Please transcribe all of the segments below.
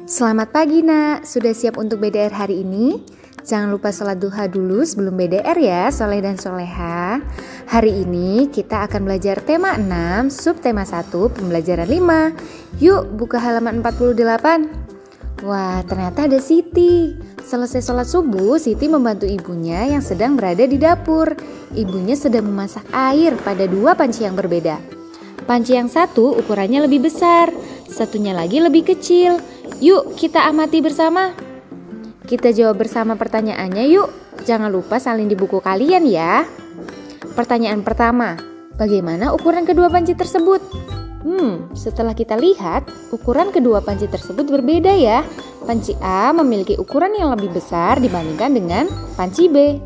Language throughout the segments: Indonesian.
Selamat pagi nak, sudah siap untuk BDR hari ini? Jangan lupa sholat duha dulu sebelum BDR ya, soleh dan soleha. Hari ini kita akan belajar tema 6, subtema 1, pembelajaran 5. Yuk buka halaman 48. Wah, ternyata ada Siti. Selesai sholat subuh, Siti membantu ibunya yang sedang berada di dapur. Ibunya sedang memasak air pada dua panci yang berbeda. Panci yang satu ukurannya lebih besar, satunya lagi lebih kecil. Yuk kita amati bersama. Kita jawab bersama pertanyaannya yuk. Jangan lupa salin di buku kalian ya. Pertanyaan pertama, bagaimana ukuran kedua panci tersebut? Setelah kita lihat, ukuran kedua panci tersebut berbeda ya. Panci A memiliki ukuran yang lebih besar dibandingkan dengan panci B.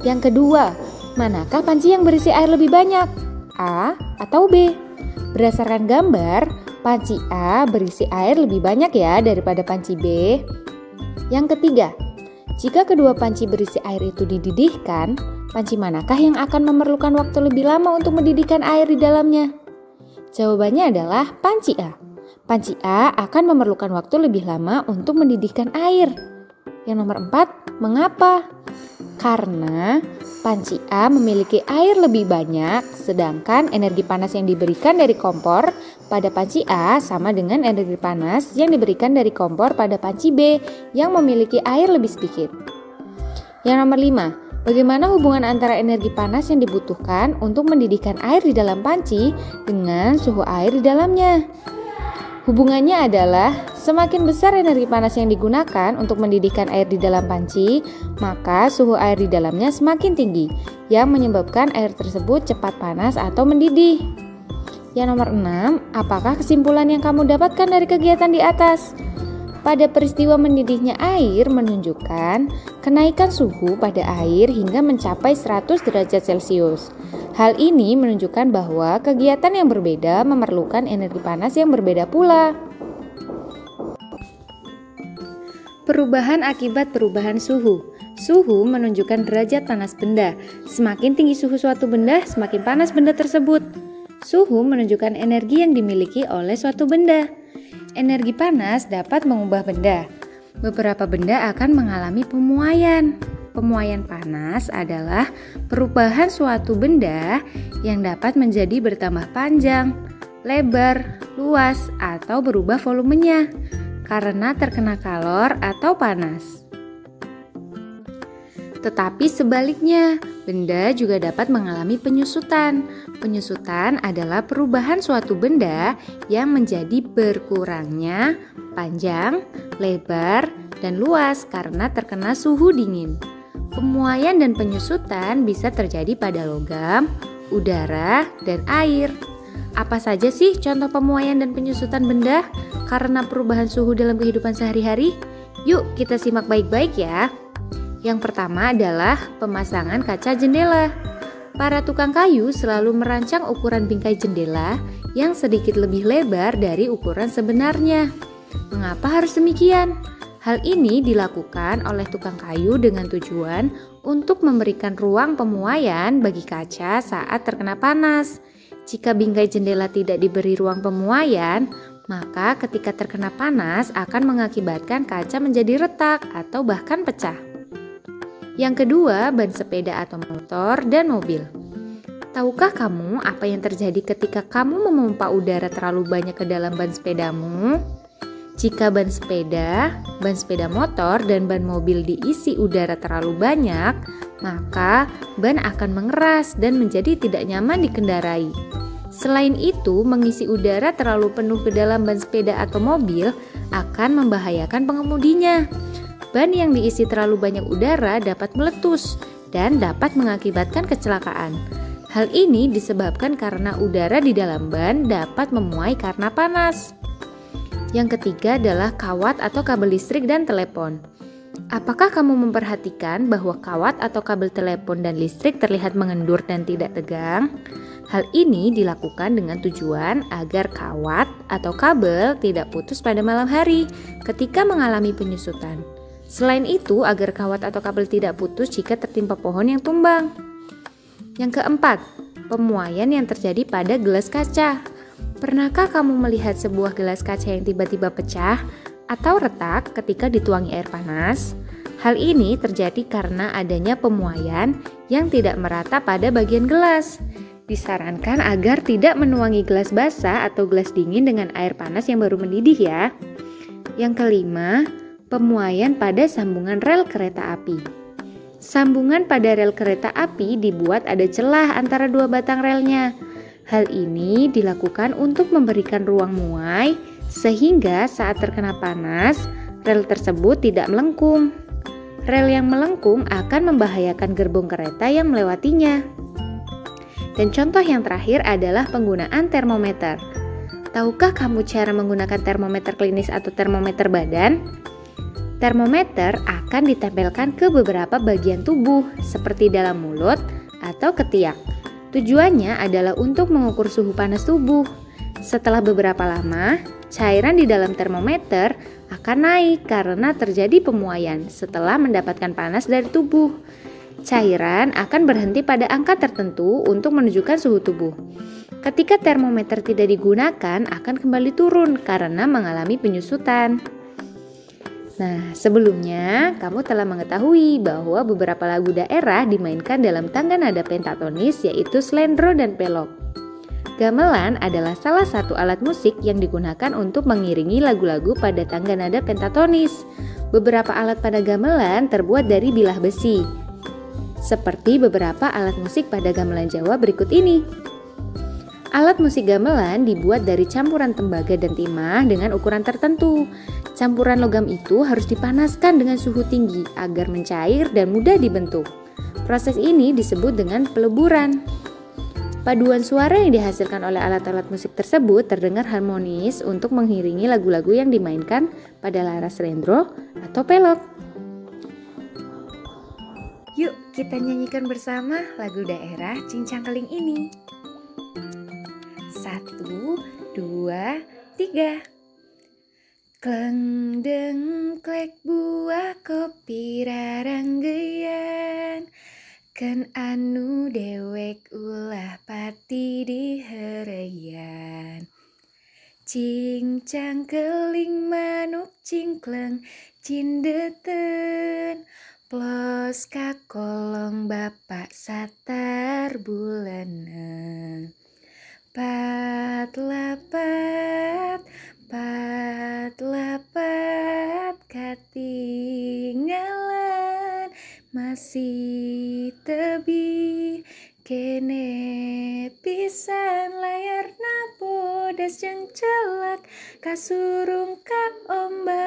Yang kedua, manakah panci yang berisi air lebih banyak? A atau B? Berdasarkan gambar, panci A berisi air lebih banyak ya daripada panci B. Yang ketiga, jika kedua panci berisi air itu dididihkan, panci manakah yang akan memerlukan waktu lebih lama untuk mendidihkan air di dalamnya? Jawabannya adalah panci A. Panci A akan memerlukan waktu lebih lama untuk mendidihkan air. Yang nomor 4, mengapa? Karena panci A memiliki air lebih banyak, sedangkan energi panas yang diberikan dari kompor pada panci A sama dengan energi panas yang diberikan dari kompor pada panci B yang memiliki air lebih sedikit. Yang nomor 5, bagaimana hubungan antara energi panas yang dibutuhkan untuk mendidihkan air di dalam panci dengan suhu air di dalamnya? Hubungannya adalah semakin besar energi panas yang digunakan untuk mendidihkan air di dalam panci, maka suhu air di dalamnya semakin tinggi, yang menyebabkan air tersebut cepat panas atau mendidih. Yang nomor 6, apakah kesimpulan yang kamu dapatkan dari kegiatan di atas? Pada peristiwa mendidihnya air menunjukkan kenaikan suhu pada air hingga mencapai 100 derajat Celcius. Hal ini menunjukkan bahwa kegiatan yang berbeda memerlukan energi panas yang berbeda pula. Perubahan akibat perubahan suhu. Suhu menunjukkan derajat panas benda. Semakin tinggi suhu suatu benda, semakin panas benda tersebut. Suhu menunjukkan energi yang dimiliki oleh suatu benda. Energi panas dapat mengubah benda. Beberapa benda akan mengalami pemuaian. Pemuaian panas adalah perubahan suatu benda yang dapat menjadi bertambah panjang, lebar, luas, atau berubah volumenya karena terkena kalor atau panas. Tetapi sebaliknya, benda juga dapat mengalami penyusutan. Penyusutan adalah perubahan suatu benda yang menjadi berkurangnya panjang, lebar, dan luas karena terkena suhu dingin. Pemuaian dan penyusutan bisa terjadi pada logam, udara, dan air. Apa saja sih contoh pemuaian dan penyusutan benda karena perubahan suhu dalam kehidupan sehari-hari? Yuk kita simak baik-baik ya. Yang pertama adalah pemasangan kaca jendela. Para tukang kayu selalu merancang ukuran bingkai jendela yang sedikit lebih lebar dari ukuran sebenarnya. Mengapa harus demikian? Hal ini dilakukan oleh tukang kayu dengan tujuan untuk memberikan ruang pemuaian bagi kaca saat terkena panas. Jika bingkai jendela tidak diberi ruang pemuaian, maka ketika terkena panas akan mengakibatkan kaca menjadi retak atau bahkan pecah. Yang kedua, ban sepeda atau motor dan mobil. Tahukah kamu apa yang terjadi ketika kamu memompa udara terlalu banyak ke dalam ban sepedamu? Jika ban sepeda motor, dan ban mobil diisi udara terlalu banyak, maka ban akan mengeras dan menjadi tidak nyaman dikendarai. Selain itu, mengisi udara terlalu penuh ke dalam ban sepeda atau mobil akan membahayakan pengemudinya. Ban yang diisi terlalu banyak udara dapat meletus dan dapat mengakibatkan kecelakaan. Hal ini disebabkan karena udara di dalam ban dapat memuai karena panas. Yang ketiga adalah kawat atau kabel listrik dan telepon. Apakah kamu memperhatikan bahwa kawat atau kabel telepon dan listrik terlihat mengendur dan tidak tegang? Hal ini dilakukan dengan tujuan agar kawat atau kabel tidak putus pada malam hari ketika mengalami penyusutan. Selain itu, agar kawat atau kabel tidak putus jika tertimpa pohon yang tumbang. Yang keempat, pemuaian yang terjadi pada gelas kaca. Pernahkah kamu melihat sebuah gelas kaca yang tiba-tiba pecah atau retak ketika dituangi air panas. Hal ini terjadi karena adanya pemuaian yang tidak merata pada bagian gelas. Disarankan agar tidak menuangi gelas basah atau gelas dingin dengan air panas yang baru mendidih ya. Yang kelima, pemuaian pada sambungan rel kereta api. Sambungan pada rel kereta api dibuat ada celah antara dua batang relnya. Hal ini dilakukan untuk memberikan ruang muai sehingga saat terkena panas, rel tersebut tidak melengkung. Rel yang melengkung akan membahayakan gerbong kereta yang melewatinya. Dan contoh yang terakhir adalah penggunaan termometer. Tahukah kamu cara menggunakan termometer klinis atau termometer badan? Termometer akan ditempelkan ke beberapa bagian tubuh seperti dalam mulut atau ketiak. Tujuannya adalah untuk mengukur suhu panas tubuh. Setelah beberapa lama, cairan di dalam termometer akan naik karena terjadi pemuaian setelah mendapatkan panas dari tubuh. Cairan akan berhenti pada angka tertentu untuk menunjukkan suhu tubuh. Ketika termometer tidak digunakan, akan kembali turun karena mengalami penyusutan. Nah, sebelumnya kamu telah mengetahui bahwa beberapa lagu daerah dimainkan dalam tangga nada pentatonis, yaitu slendro dan pelok. Gamelan adalah salah satu alat musik yang digunakan untuk mengiringi lagu-lagu pada tangga nada pentatonis. Beberapa alat pada gamelan terbuat dari bilah besi, seperti beberapa alat musik pada gamelan Jawa berikut ini. Alat musik gamelan dibuat dari campuran tembaga dan timah dengan ukuran tertentu. Campuran logam itu harus dipanaskan dengan suhu tinggi agar mencair dan mudah dibentuk. Proses ini disebut dengan peleburan. Paduan suara yang dihasilkan oleh alat-alat musik tersebut terdengar harmonis untuk mengiringi lagu-lagu yang dimainkan pada laras slendro atau pelok. Yuk kita nyanyikan bersama lagu daerah Cincang Keling ini. 1, 2, 3. Kleng dengklek buah kopi raranggeyan, ken anu dewek ulah pati dihereyan. Cincang keling manuk cingkleng cindeten, plos ka kolong bapak satar bulanan. Pat lapat katinggalan masih tebih kene pisan layarna bodas jeung celak kasurung ka ombak.